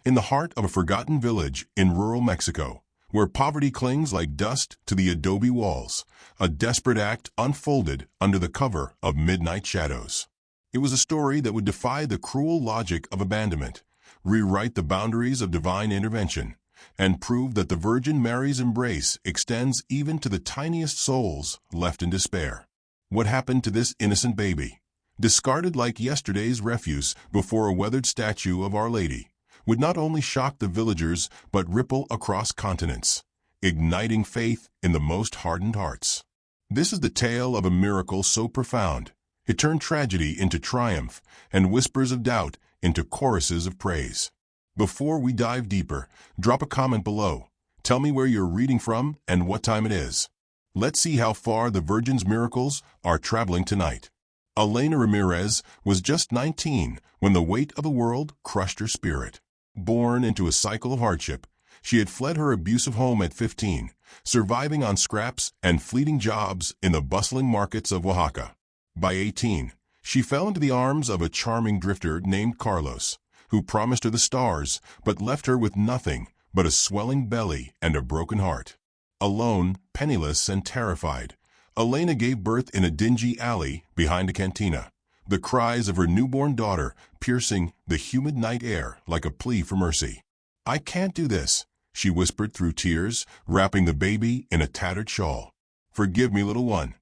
In the heart of a forgotten village in rural Mexico, where poverty clings like dust to the adobe walls, a desperate act unfolded under the cover of midnight shadows. It was a story that would defy the cruel logic of abandonment, rewrite the boundaries of divine intervention, and prove that the Virgin Mary's embrace extends even to the tiniest souls left in despair. What happened to this innocent baby, discarded like yesterday's refuse before a weathered statue of Our Lady, would not only shock the villagers but ripple across continents, igniting faith in the most hardened hearts. This is the tale of a miracle so profound, it turned tragedy into triumph and whispers of doubt into choruses of praise. Before we dive deeper, drop a comment below. Tell me where you're reading from and what time it is. Let's see how far the Virgin's miracles are traveling tonight. Elena Ramirez was just 19 when the weight of the world crushed her spirit. Born into a cycle of hardship, she had fled her abusive home at 15, surviving on scraps and fleeting jobs in the bustling markets of Oaxaca. By 18, she fell into the arms of a charming drifter named Carlos, who promised her the stars but left her with nothing but a swelling belly and a broken heart. Alone, penniless, and terrified, Elena gave birth in a dingy alley behind a cantina, the cries of her newborn daughter piercing the humid night air like a plea for mercy. "I can't do this," she whispered through tears, wrapping the baby in a tattered shawl. "Forgive me, little one."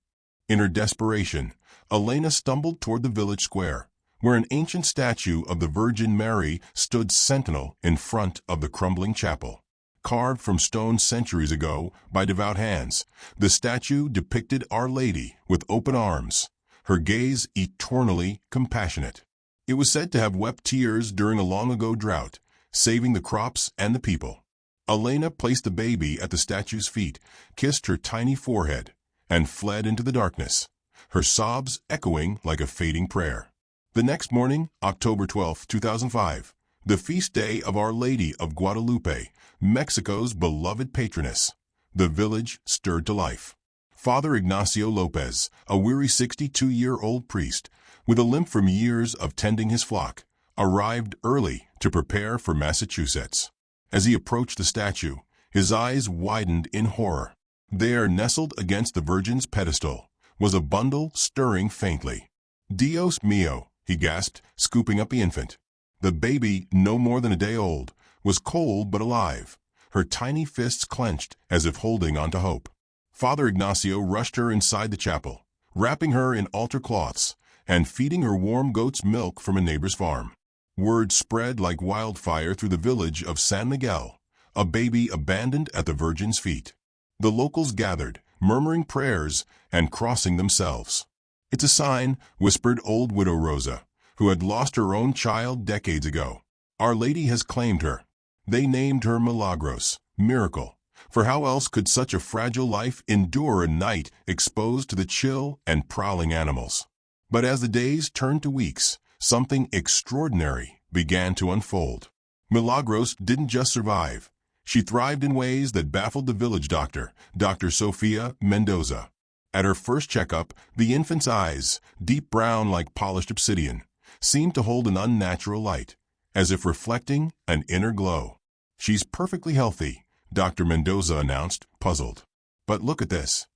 In her desperation, Elena stumbled toward the village square, where an ancient statue of the Virgin Mary stood sentinel in front of the crumbling chapel. Carved from stone centuries ago by devout hands, the statue depicted Our Lady with open arms, her gaze eternally compassionate. It was said to have wept tears during a long-ago drought, saving the crops and the people. Elena placed the baby at the statue's feet, kissed her tiny forehead, and fled into the darkness, her sobs echoing like a fading prayer. The next morning, October 12, 2005, the feast day of Our Lady of Guadalupe, Mexico's beloved patroness, the village stirred to life. Father Ignacio Lopez, a weary 62-year-old priest, with a limp from years of tending his flock, arrived early to prepare for Massachusetts. As he approached the statue, his eyes widened in horror. There, nestled against the Virgin's pedestal, was a bundle stirring faintly. "Dios mío," he gasped, scooping up the infant. The baby, no more than a day old, was cold but alive, her tiny fists clenched as if holding on to hope. Father Ignacio rushed her inside the chapel, wrapping her in altar cloths and feeding her warm goat's milk from a neighbor's farm. Word spread like wildfire through the village of San Miguel, a baby abandoned at the Virgin's feet. The locals gathered, murmuring prayers and crossing themselves. "It's a sign," whispered old widow Rosa, who had lost her own child decades ago. "Our Lady has claimed her." They named her Milagros, miracle, for how else could such a fragile life endure a night exposed to the chill and prowling animals? But as the days turned to weeks, something extraordinary began to unfold. Milagros didn't just survive. She thrived in ways that baffled the village doctor, Dr. Sofia Mendoza. At her first checkup, the infant's eyes, deep brown like polished obsidian, seemed to hold an unnatural light, as if reflecting an inner glow. "She's perfectly healthy," Dr. Mendoza announced, puzzled. "But look at this."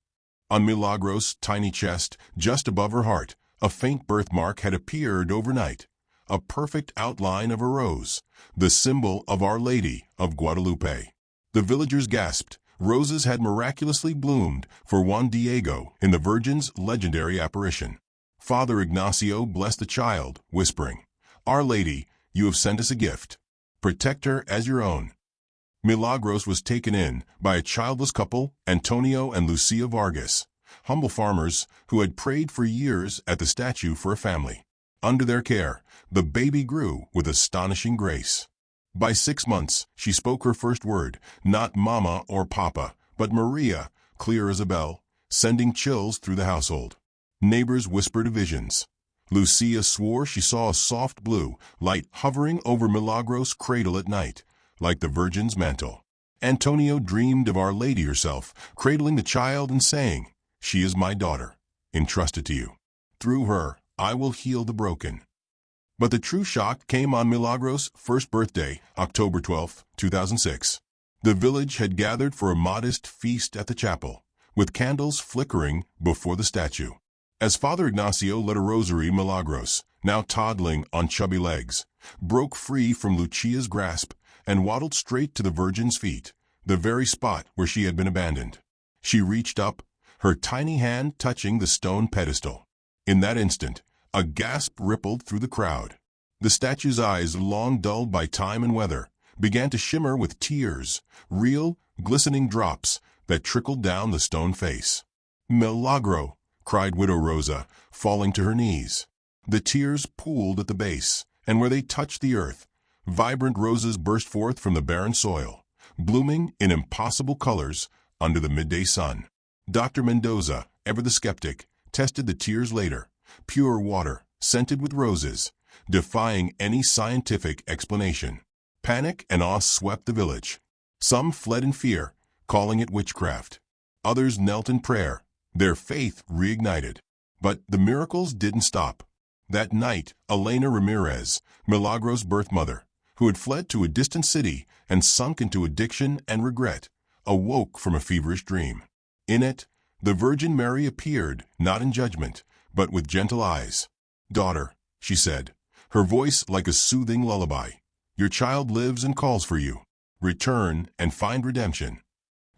On Milagros' tiny chest, just above her heart, a faint birthmark had appeared overnight, a perfect outline of a rose, the symbol of Our Lady of Guadalupe. The villagers gasped. Roses had miraculously bloomed for Juan Diego in the Virgin's legendary apparition. Father Ignacio blessed the child, whispering, "Our Lady, you have sent us a gift. Protect her as your own." Milagros was taken in by a childless couple, Antonio and Lucia Vargas, humble farmers who had prayed for years at the statue for a family. Under their care, the baby grew with astonishing grace. By 6 months, she spoke her first word, not mama or papa, but Maria, clear as a bell, sending chills through the household. Neighbors whispered of visions. Lucia swore she saw a soft blue light hovering over Milagros' cradle at night, like the Virgin's mantle. Antonio dreamed of Our Lady herself, cradling the child and saying, "She is my daughter, entrusted to you. Through her, I will heal the broken." But the true shock came on Milagros' first birthday, October 12, 2006. The village had gathered for a modest feast at the chapel, with candles flickering before the statue. As Father Ignacio led a rosary, Milagros, now toddling on chubby legs, broke free from Lucia's grasp and waddled straight to the Virgin's feet, the very spot where she had been abandoned. She reached up, her tiny hand touching the stone pedestal. In that instant, a gasp rippled through the crowd. The statue's eyes, long dulled by time and weather, began to shimmer with tears, real, glistening drops that trickled down the stone face. "Milagro!" cried Widow Rosa, falling to her knees. The tears pooled at the base, and where they touched the earth, vibrant roses burst forth from the barren soil, blooming in impossible colors under the midday sun. Dr. Mendoza, ever the skeptic, tested the tears later, pure water, scented with roses, defying any scientific explanation. Panic and awe swept the village. Some fled in fear, calling it witchcraft. Others knelt in prayer, their faith reignited. But the miracles didn't stop. That night, Elena Ramirez, Milagros' birth mother, who had fled to a distant city and sunk into addiction and regret, awoke from a feverish dream. In it, the Virgin Mary appeared, not in judgment, but with gentle eyes. "Daughter," she said, her voice like a soothing lullaby, "your child lives and calls for you. Return and find redemption."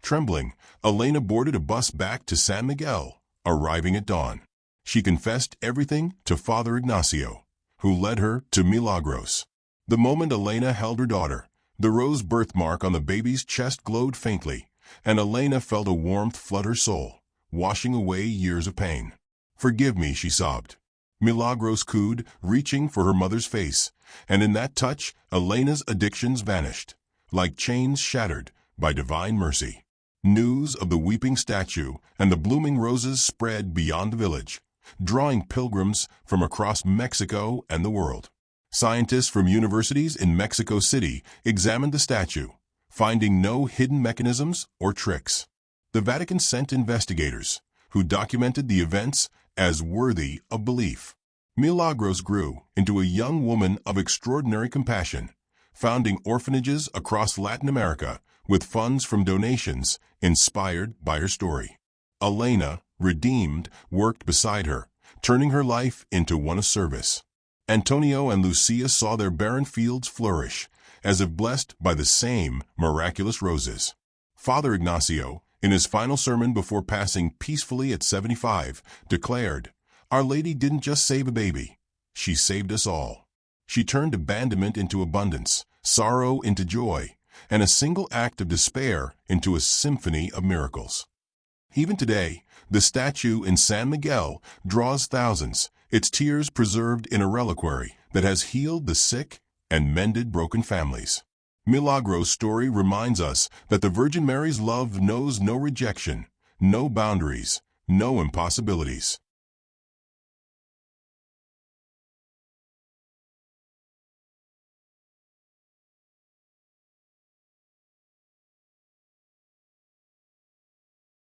Trembling, Elena boarded a bus back to San Miguel, arriving at dawn. She confessed everything to Father Ignacio, who led her to Milagros. The moment Elena held her daughter, the rose birthmark on the baby's chest glowed faintly, and Elena felt a warmth flood her soul, washing away years of pain. "Forgive me," she sobbed. Milagros cooed, reaching for her mother's face, and in that touch, Elena's addictions vanished, like chains shattered by divine mercy. News of the weeping statue and the blooming roses spread beyond the village, drawing pilgrims from across Mexico and the world. Scientists from universities in Mexico City examined the statue, finding no hidden mechanisms or tricks. The Vatican sent investigators, who documented the events as worthy of belief. Milagros grew into a young woman of extraordinary compassion, founding orphanages across Latin America with funds from donations inspired by her story. Elena, redeemed, worked beside her, turning her life into one of service. Antonio and Lucia saw their barren fields flourish, as if blessed by the same miraculous roses. Father Ignacio, in his final sermon before passing peacefully at 75, declared, "Our Lady didn't just save a baby, she saved us all. She turned abandonment into abundance, sorrow into joy, and a single act of despair into a symphony of miracles." Even today, the statue in San Miguel draws thousands, its tears preserved in a reliquary that has healed the sick and mended broken families. Milagros' story reminds us that the Virgin Mary's love knows no rejection, no boundaries, no impossibilities.